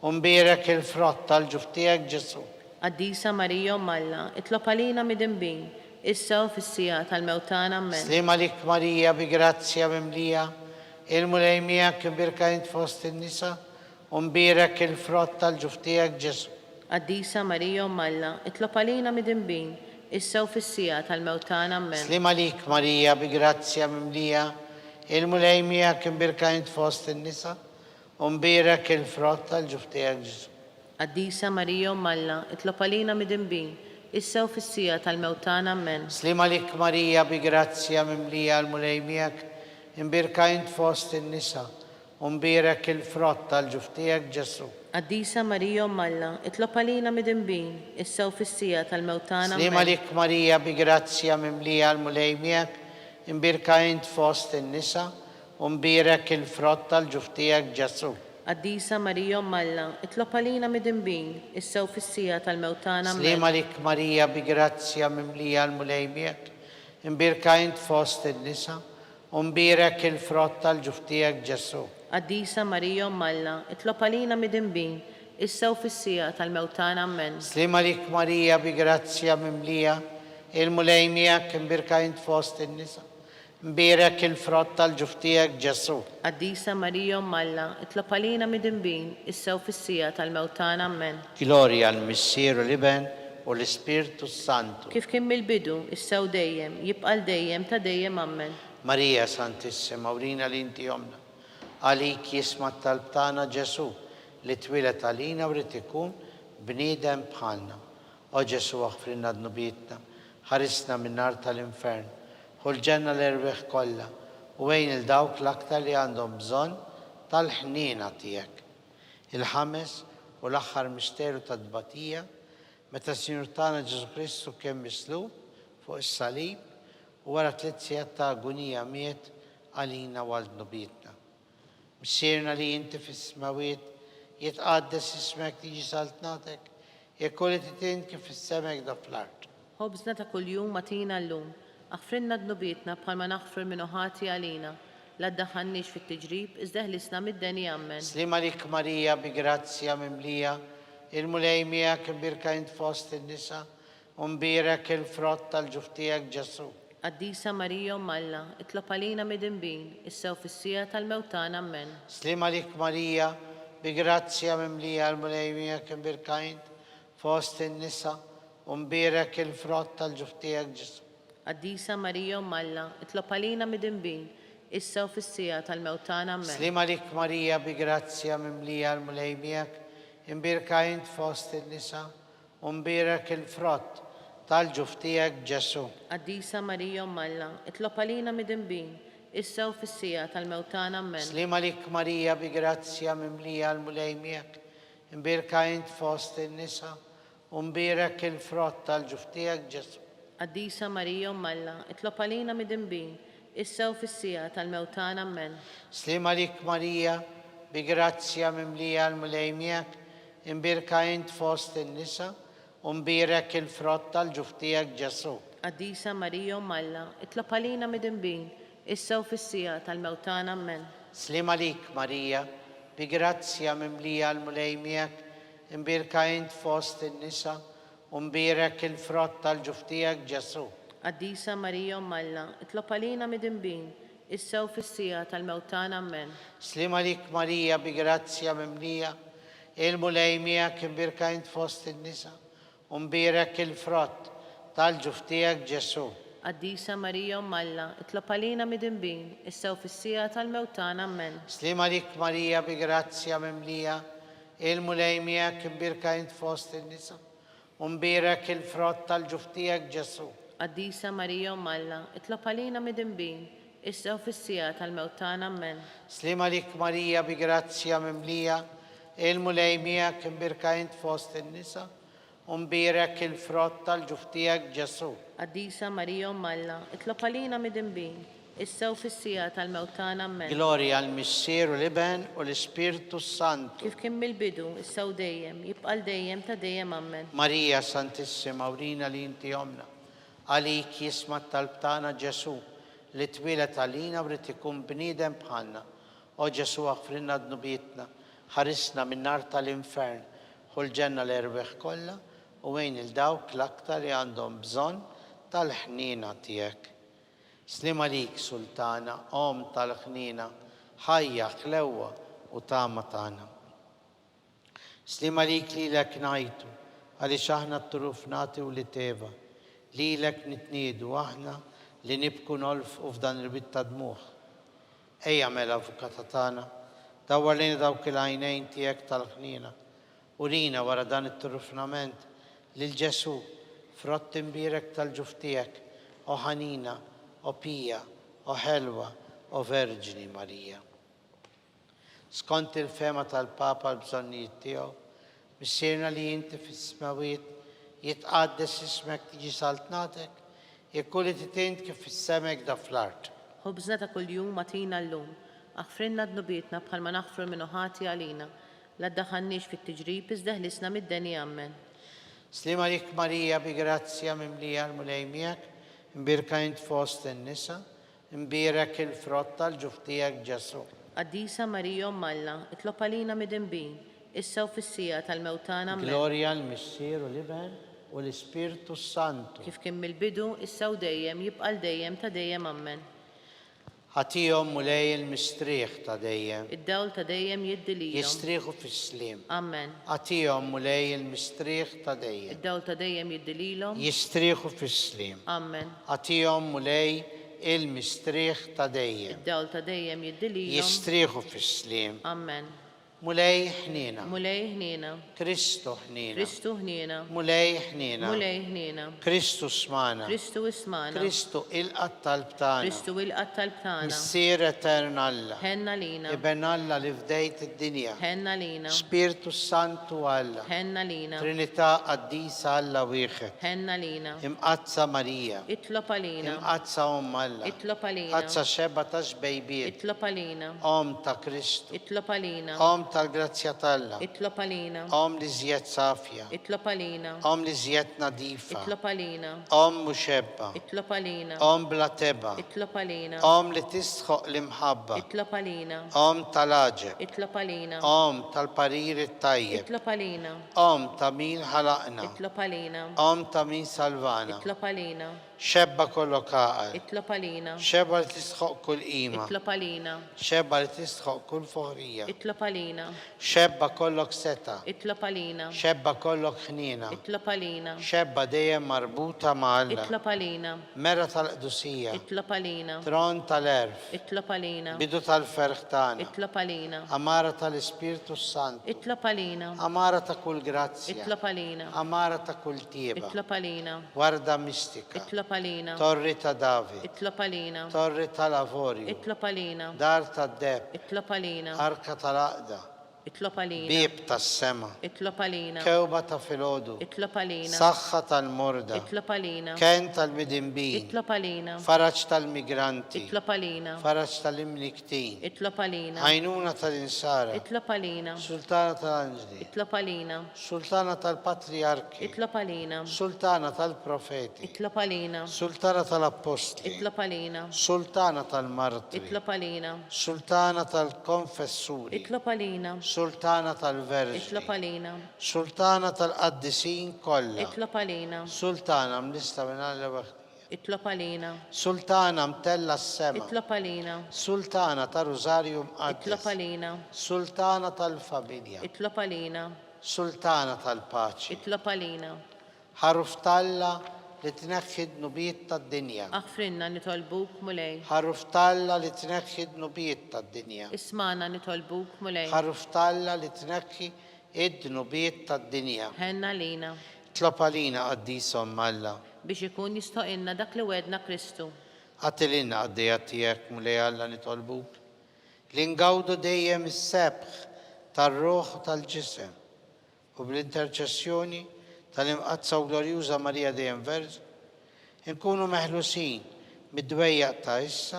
imbirek il-frott tal-ġuftijek Ġesu. Qaddisa Marija Malla, itlob għalina midinbin, issa u fis-sija tal-mewtana amen. Slima lik Marija bi grazzja mimlija, il-mulejmijak imbirka int fost in-nisa, imbirek il-frott tal-ġuftijek Ġesu. Qaddisa Marija Malla, itlob għalina midinbin, issa u fis-sija tal-mewtana amen. Slima lik Marija bi grazzja mimlija, il-mulejmijak imbirka int fost in-nisa, imbirek il-frott tal-ġuftijek Ġesu. Qaddisa Marija Malla, itlob għalina midinbin, issa u fis-sija tal-mewtana amen. Slima lik Marija bi grazzja mimlija l-mulejmijak, imbirka int fost in-nisa, imbirek il-frott tal-ġuftijek Ġesu. Qaddisa Marija Malla, itlob għalina midinbin, issa u fis-sija tal-mewtana Slima amen. lik Marija bi grazzja mimlija l-mulejmijak, imbirka int fost in-nisa, imbirek il-frott tal-ġuftijek Ġesu. Qaddisa Marija Malla, itlob għalina midinbin, issa u fis-sija tal-mewtana amen. Slima lik Marija bi grazzja mimlija l-mulejmijak, imberka int fost il-nisa, u mberek il-frott tal-ġuf tiegħek Ġesu. Qaddisa Marija Malla, itlob għalina midinbin, issa u fis-sija tal-mewtana ammen. Slima lik Marija bi grazzja mimlija, il-mulej miegħek imberka int fost il-nisa, mberek il-frott tal-ġuf tiegħek Ġesu. Qaddisa Marija Malla, itlob għalina midinbin, issa u fis-sija tal-mewtana ammen. Gloria al-Missieru l-Iben u l-Ispirtu Santu. Kif kien mill-bidu, issa u dejjem, jibqa' dejjem ta' dejjem ammen. Marija Santissima, urina li inti jomna, għalik jisma talb tagħna Ġesu li twilet għalina u rrid ikun bniedem bħalna. O Ġesu aħfrinna dnubietna, ħarisna minn nar tal-infern, ħulġenna l-erbeħ kollha u għejn il-dawk l-aktar li għandhom bżonn tal-ħnina tiegħek. Il-ħames u l-aħħar misteru tad-dbatija meta s-Sinjur tagħna Ġesu Kristu kien mislub fuq is-salib u wara 3 sigħat ta' agonija miet għalina u għal-dnubietna. Missierna li inti fis-smawiet jitqaddes ismek tiġi saltnatek, jekk li titin kif is-semek da fl-art. Ħobżna ta' kuljum matina llum, aħfrinna dnubietna bħalma naħfru l-minuħati għalina, la ddaħħalniex fit-tiġrib, iżda ħlisna mid-deni ammen. Slima lik Marija bi grazzja mimlija, il-mulej miegħek imbirka int fost in-nisa, u mbierek il-frott tal-ġuf tiegħek Ġesu. Qaddisa Marija Malla, itlob għalina midinbin, issa u fis-sija tal-mewtana ammen. Slima lik Marija bi grazzja mimlija, il-mulej miegħek imbirka int fost in-nisa, u mbierek il-frott tal-ġuf tiegħek Ġesu. Qaddisa Marija Malla, itlob għalina midinbin, issa u fis-sija tal-mewtana ammen. Slima lik Marija bi grazzja mimlija, il-mulej miegħek imbirka int fost in-nisa, u mbierek il-frott tal-ġuf tiegħek Ġesu. Qaddisa Marija Malla, itlob għalina midinbin, issa u fis-sija tal-mewtana ammen. Slima lik Marija bi grazzja mimlija, il-mulej miegħek imbirka int fost in-nisa, u mbierek il-frott tal-ġuf tiegħek Ġesu. Qaddisa Marija Malla, itlob għalina midinbin, issa u fis-sija tal-mewtana ammen. Slima lik Marija bi grazzja mimlija, il-mulej miegħek imbirka int fost in-nisa, u mbierek il-frott tal-ġuf tiegħek Ġesu. Qaddisa Marija Malla, itlob għalina midinbin, issa u fis-sija tal-mewtana ammen. Slima lik Marija bi grazzja mimlija, il-mulej miegħek imbirka int fost in-nisa, u mbierek il-frott tal-ġuf tiegħek Ġesu. Qaddisa Marija Malla, itlob għalina midinbin, issa u fis-sija tal-mewtana ammen. Slima lik Marija bi grazzja mimlija, il-mulej miegħek imbirka int fost in-nisa, u mbierek il-frott tal-ġuf tiegħek Ġesu. Qaddisa Marija Malla, itlob għalina midinbin, issa u fis-sija tal-mewtana ammen. Slima lik Marija bi grazzja mimlija, il-mulej miegħek imbirka int fost in-nisa, u mbierek il-frott tal-ġuf tiegħek Ġesu. Qaddisa Marija Malla, itlob għalina midinbin, issa u fis-sija tal-mewtana ammen. Slima lik Marija bi grazzja mimlija, il-mulej miegħek imbirka int fost in-nisa, u mbierek il-frott tal-ġuf tiegħek Ġesu. Qaddisa Marija Malla, itlob għalina midinbin, issa u fis-sija tal-mewtana ammen. Gloria al-Missieru l-Iben u l-Ispirtu Santu. Kif kien mill-bidu, issa u dejjem, jibqa' dejjem ta' dejjem ammen. Marija Santissima, urina li inti jomna, għalik jisma talb tagħna Ġesu li twilet għalina u rrid ikun bniedem bħalna. O Ġesu aħfrinna dnubietna, ħarisna minn nar tal-infern, ħulġenna l-erbeħ kollha u għejn il-dawk l-aktar li għandhom bżonn tal-ħnina tiegħek. Slima lik Sultana, om tal-ħnina, ħajja ħlewwa u tama tagħna. Slima lik lilek ngħidu, għaliex aħna t-turuf nagħtu li teva, lilek nitniedu aħna li nibku nolfqu f'dan il-bit ta' dmuħ. Ejja mela avukata tagħna, dawwar lejna dawk il-għajnejn tiegħek tal-ħnina, urina wara dan it-turufnament lil Ġesu frott imbierek tal-ġuf tiegħek, o ħanina, o pija, o ħelwa, o Verġini Marija. Skont il-fema tal-Papa l-bżonnijiet tiegħu, missierna li inti fis-smawiet jitqaddes ismek tiġi saltnatek, jekk li titint kif fis-semek da fl-art. Ħobżna ta' kuljum matina llum, aħfrinna dnubietna bħalma naħfru l-minuħati għalina, la ddaħħalniex fit-tiġrib iżda ħlisna mid-deni ammen. Slima lik Marija bi grazzja mimlija, l-mulej miegħek Imbirka int fost in-nisa, imbirek il-frott tal-ġuftijak Ġesu. Qaddisa Marija Malla, itlob għalina midinbin, issa u fis-sija tal-mewtana Amen. Gloria al-Missier u l-Iben u l-Ispirtu Santu. Kif kien mill-bidu, issa u dejjem, jibqa' dejjem ta' dejjem Amen. Ħatijom mulej il-mistriħ ta' dejjem. Id-dawl ta' dejjem jiddilihom. Jistriħu fis-slim. Amen. Ħatijom mulej il-mistriħ ta' dejjem. Id-dawl ta' dejjem jiddilihom. Jistriħu fis-slim. Amen. Ħatijom mulej il-mistriħ ta' dejjem. Id-dawl ta' dejjem jiddilihom. Jistriħu fis-slim. Amen. Mulej ħnina. Mulej ħnina. Kristu ħnina. Kristu ħnina. Mulej ħnina. Mulej ħnina. Kristu smana. Kristu ismana. Kristu il-qattal btana. Kristu il-qattal btana. Missier etern Alla. Ħenna lina. Iben Alla li fdejt id-dinja. Ħenna lina. Spiritu Santu Alla. Ħenna lina. Trinità qaddisa Alla wieħed. Ħenna lina. Imqazza Marija. Itlob għalina. Imqazza Alla. Itlob għalina. Qazza xeba ta' xbejbiet. Itlob għalina. Om ta' Kristu. Itlob għalina. Om tal-grazzja talla. Itlob għalina. Om li zjed safja. Itlob għalina. Om li zjed nadifa. Itlob għalina. Om muxebba. Itlob għalina. Om bla teba. Itlob għalina. Om li tisħoq l-imħabba. Itlob għalina. Om tal-aġeb. Itlob għalina. Om tal-parir it-tajjeb. Itlob għalina. Om ta' min ħalaqna. Itlob għalina. Om ta' min salvana. Itlob għalina. Xebba kollok għaqal. Itlob għalina. Xebba li tisħoq kull qima. Itlob għalina. Xebba li tisħoq kull foħrija. Itlob għalina. Xebba kollok seta. Itlob għalina. Xebba kollok ħnina. Itlob għalina. Xebba dejjem marbuta ma' Alla. Itlob għalina. Mera tal-qdusija. Itlob għalina. Tron tal-erf. Itlob għalina. Bidu tal-ferħtana. Itlob għalina. Amara tal-Ispirtu Santu. Itlob għalina. Amara ta' kull grazzja. Itlob għalina. Amara ta' kull tieba. Itlob għalina. Warda mistika. Itlob għalina. Torri ta' David. Itlob għalina. Torri tal-Avorju. Itlob għalina. Dar tad-deb. Itlob għalina. Arka tal-Aqda. Itlob għalina. Bib tas-sema. Itlob għalina. Kewba ta' filodu. Itlob għalina. Saħħa tal-morda. Itlob għalina. Ken tal-midinbin. Itlob għalina. Faraġ tal-migranti. Itlob għalina. Faraġ tal-imniktin. Itlob għalina. Għajnuna tal-insara. Itlob għalina. Sultana tal-Anġli. Itlob għalina. Sultana tal-Patriarki. Itlob għalina. Sultana tal-Profeti. Itlob għalina. Sultana tal-Apostli. Itlob għalina. Sultana tal-Martri. Itlob għalina. Sultana tal-Konfessuri. Itlob għalina. Sultana Itlob tal-Verġni. għalina. Sultana tal-Qaddisin kollha. Itlob għalina. Sultana mlista minn Alla waħda. Itlob għalina. Sultana mtella s-sema. Itlob għalina. Sultana tal-Rosario Itlob mqaddes. għalina. Sultana tal-Familja. Itlob għalina. Sultana tal-Paċi. Itlob għalina. Ħaruftalla li tneħħi d-nubiet tad-dinja. Aħfrinna nitolbuk mulej. Ħaruftalla li tneħħi d-nubiet tad-dinja. Ismana nitolbuk mulej. Ħaruftalla li tneħħi id-nubiet tad-dinja. Ħenna lina. Tlob għalina qaddisom Alla. Biex ikun jistoqilna dak li wedna Kristu. Għatilina għaddija tijek mulej Alla nitolbuk. Li ngawdu dejjem is-sebħ tar-ruħ u tal-ġisem u bl-interċessjoni tal-imqazza u glorjuża Marija dejjem Verġ, inkunu meħlusin mid-dwejjaq ta' issa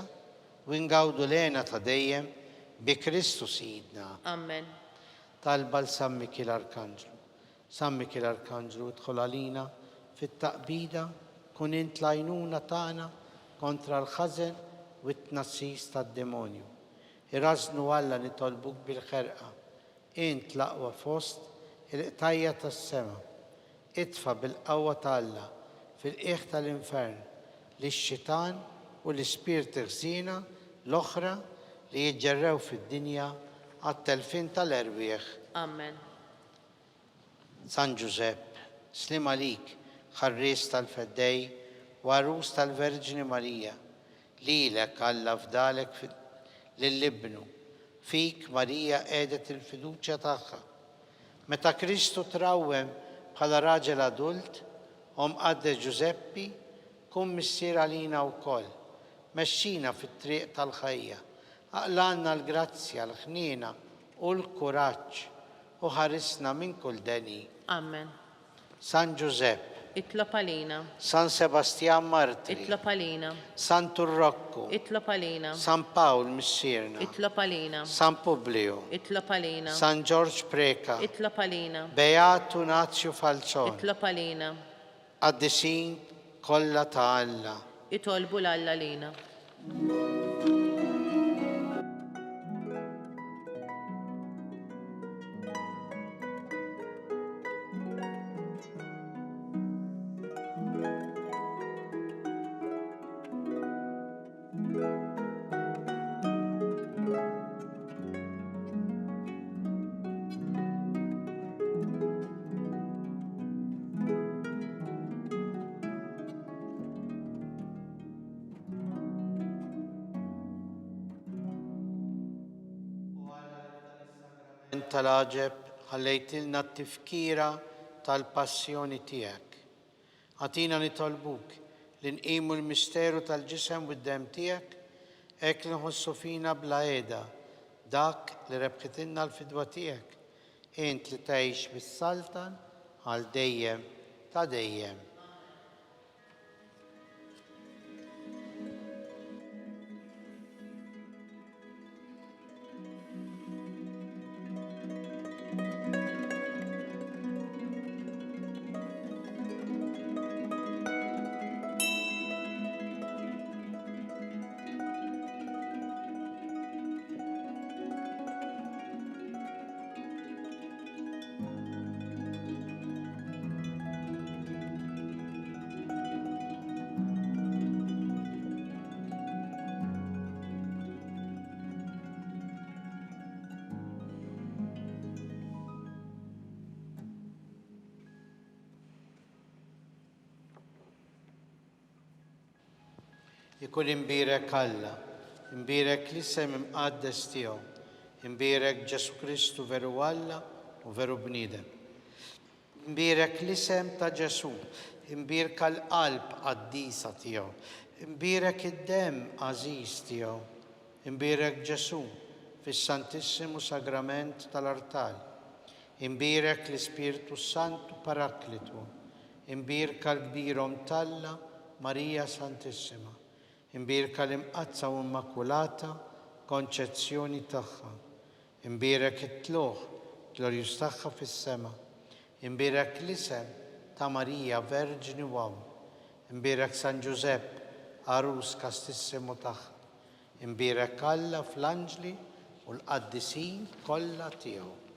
u ngawdu lena ta' dejjem bi Kristu Sidna. Amen. Talba l-Sammiki l-Arkanġlu. Sammiki l-Arkanġlu idħol għalina fit-taqbida kun int l-għajnuna tagħna kontra l-ħażen u t-tnassis tad-demonju. Irrażnu Alla nitolbuk bil-ħerqa. Int l-aqwa fost il-qtajja tas-sema. Itfa bil-qawwa ta' Alla fil-qiegħ tal-infern lix-xitan u l-ispirti ħżiena l-oħra li jiġġerrew fid-dinja għat-telfin tal-erbieħ. Amen. San Giuseppe, slim għalik, ħarris tal-feddej, warus tal-Verġini Marija, lilek Alla fdalek lill-ibnu, fik Marija edet il-fiduċja tagħha. Meta Kristu trawwem bħala raġel adult, qadde Giuseppi, kun missier għalina wkoll, mexxina fit-triq tal-ħajja, aqlanna l-grazzja, l-ħniena u l-kuraġġ u ħarisna minn kull deni. Amen. San Giuseppe, Itlob għalina. San Sebastian Martri, Itlob għalina. San Turrocco, Itlob għalina. San Paul missierna, Itlob għalina. San Publio, Itlob għalina. San George Preka, Itlob għalina. Beatu Nazio Falzon, Itlob għalina. għaddisin kollha ta' Alla, itolbu l-Alla lina. tal-aġeb ħallejtilna t-tifkira tal-passjoni tiegħek. Għatina nitolbuk li nqimu l-misteru tal-ġisem u d-dem tiegħek hekk li nħossu fina bla qiegħda dak li rebħitilna l-fidwa tiegħek. Int li tgħix bis-saltan għal dejjem ta' dejjem. Ikun imbirek Alla, imbirek l-isem imqaddes tiegħu, imbirek Ġesu Kristu veru Alla u veru bniedem. Imbirek l-isem ta' Ġesu, imbirek l-qalb qaddisa tiegħu, imbirek id-dem għażiż tiegħu, imbirek Ġesu fis-Santissimu Sagrament tal-Artal, imbirek l-Ispiritu Santu Paraklitu, imbirek l-kbirhom Talla Marija Santissima, imbirka l-imqazza u immakulata konċezzjoni tagħha, imbirek it-tluħ glorjus tagħha fis-sema, imbirek l-isem ta' Marija Verġini Waw, imbirek San Giuseppe Arus Kastissimu tagħha, imbirek Alla fl-anġli u l-qaddisin kollha tiegħu.